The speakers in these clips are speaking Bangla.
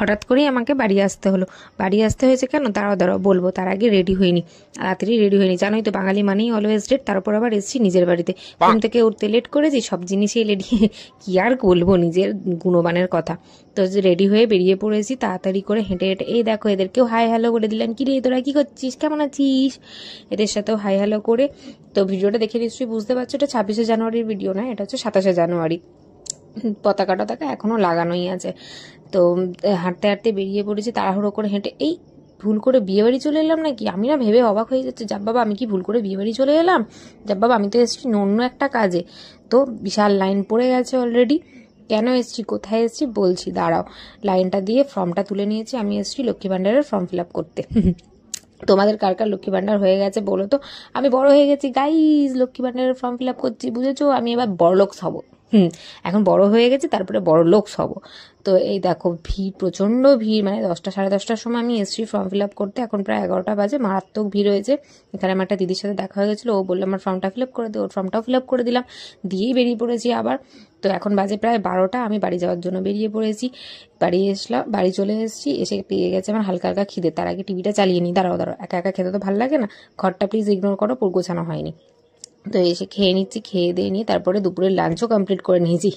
হঠাৎ করেই আমাকে বাড়ি আসতে হলো। বাড়ি আসতে হয়েছে কেন দাঁড়াও বলবো, তার আগে রেডি হইনি, রাত্রি রেডি হয়নি। জানোই তো বাঙালি মানেই অলওয়েজ লেট, তারপর আবার এসেছি নিজের বাড়িতে, ঘুম থেকে উঠতে লেট করেছি, সব জিনিসেই লেট। কি আর বলবো নিজের গুণবানের কথা। তো রেডি হয়ে বেরিয়ে পড়েছি তাড়াতাড়ি করে হেঁটে হেঁটে। এই দেখো এদেরকেও হাই হ্যালো করে দিলাম, কি রে তোরা কি করছিস, কেমন আছিস, এদের সাথেও হাই হ্যালো করে। তো ভিডিওটা দেখে নিশ্চয়ই বুঝতে পারছো এটা 26শে জানুয়ারির ভিডিও না, এটা হচ্ছে 27শে জানুয়ারি। পতাকা টতাকা এখনো লাগানোই আছে। তো হাঁটতে হাঁটতে বেরিয়ে পড়েছি তাড়াহুড়ো করে হেঁটে। এই ভুল করে বিয়ে বাড়ি চলে এলাম নাকি, আমি না ভেবে অবাক হয়ে যাচ্ছে, যাব বাবা আমি কি ভুল করে বিয়ে বাড়ি চলে এলাম, যাব বাবা আমি তো এসেছি অন্য একটা কাজে। তো বিশাল লাইন পড়ে গেছে অলরেডি। কেন এসেছি কোথায় এসেছি বলছি, দাঁড়াও। লাইনটা দিয়ে ফর্মটা তুলে নিয়েছি, আমি এসেছি লক্ষ্মী ভাণ্ডারের ফর্ম ফিল আপ করতে। তোমাদের কার কার লক্ষ্মী ভাণ্ডার হয়ে গেছে বলো তো। আমি বড় হয়ে গেছি গাইজ, লক্ষ্মী ভাণ্ডারের ফর্ম ফিল আপ করছি, বুঝেছো, আমি এবার বড়লোকস হব। এখন বড় হয়ে গেছে তারপরে বড় লোকস হব। তো এই দেখো ভিড়, প্রচণ্ড ভিড়, মানে 10টা সাড়ে 10টার সময় আমি এসছি ফর্ম ফিল আপ করতে, এখন প্রায় 11টা বাজে, মারাত্মক ভিড় হয়েছে। এখানে আমার একটা দিদির সাথে দেখা হয়ে গেছিলো, ও বললো আমার ফর্মটা ফিল আপ করে দিই, ওর ফর্মটাও ফিল আপ করে দিলাম, দিয়েই বেরিয়ে পড়েছি আবার। তো এখন বাজে প্রায় 12টা, আমি বাড়ি যাওয়ার জন্য বেরিয়ে পড়েছি। বাড়ি চলে এসেছি, এসে পেয়ে গেছে আমার হালকা হালকা খিদে। তার আগে টিভিটা চালিয়ে নিই, দাঁড়াও একা একা খেতে তো ভালো লাগে না, ঘরটা প্লিজ ইগনোর করো, পুরো গোছানো হয়নি। তো এসে খেয়ে নিচ্ছি, খেয়ে দিয়ে নিয়ে তারপরে দুপুরের লাঞ্চও কমপ্লিট করে নিয়েছি।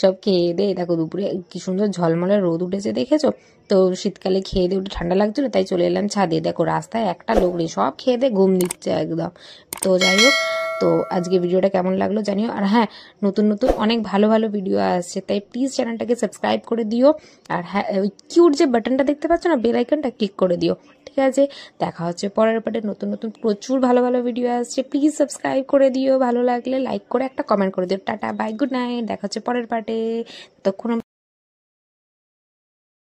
সব খেয়ে দিয়ে দেখো দুপুরে কি সুন্দর ঝলমলে রোদ উঠেছে দেখেছো। তো শীতকালে খেয়ে দিয়ে উঠে ঠান্ডা লাগছিল, তাই চলে এলাম ছাদে। দেখো রাস্তায় একটা লোক নেই, সব খেয়ে দিয়ে ঘুম দিচ্ছে একদম। তো যাই হোক, তো আজকে ভিডিওটা কেমন লাগলো জানিও। আর হ্যাঁ, নতুন নতুন অনেক ভালো ভালো ভিডিও আসছে, তাই প্লিজ চ্যানেলটাকে সাবস্ক্রাইব করে দিও। আর হ্যাঁ, ওই কিউট যে বাটনটা দেখতে পাচ্ছ না, বেল আইকনটা ক্লিক করে দিও। ঠিক আছে, দেখা হচ্ছে পরের পার্টে। নতুন নতুন প্রচুর ভালো ভালো ভিডিও আসছে, প্লিজ সাবস্ক্রাইব করে দিও, ভালো লাগলে লাইক করে একটা কমেন্ট করে দিও। টাটা বাই, গুড নাইট, দেখা হচ্ছে পরের পার্টে। ততক্ষণ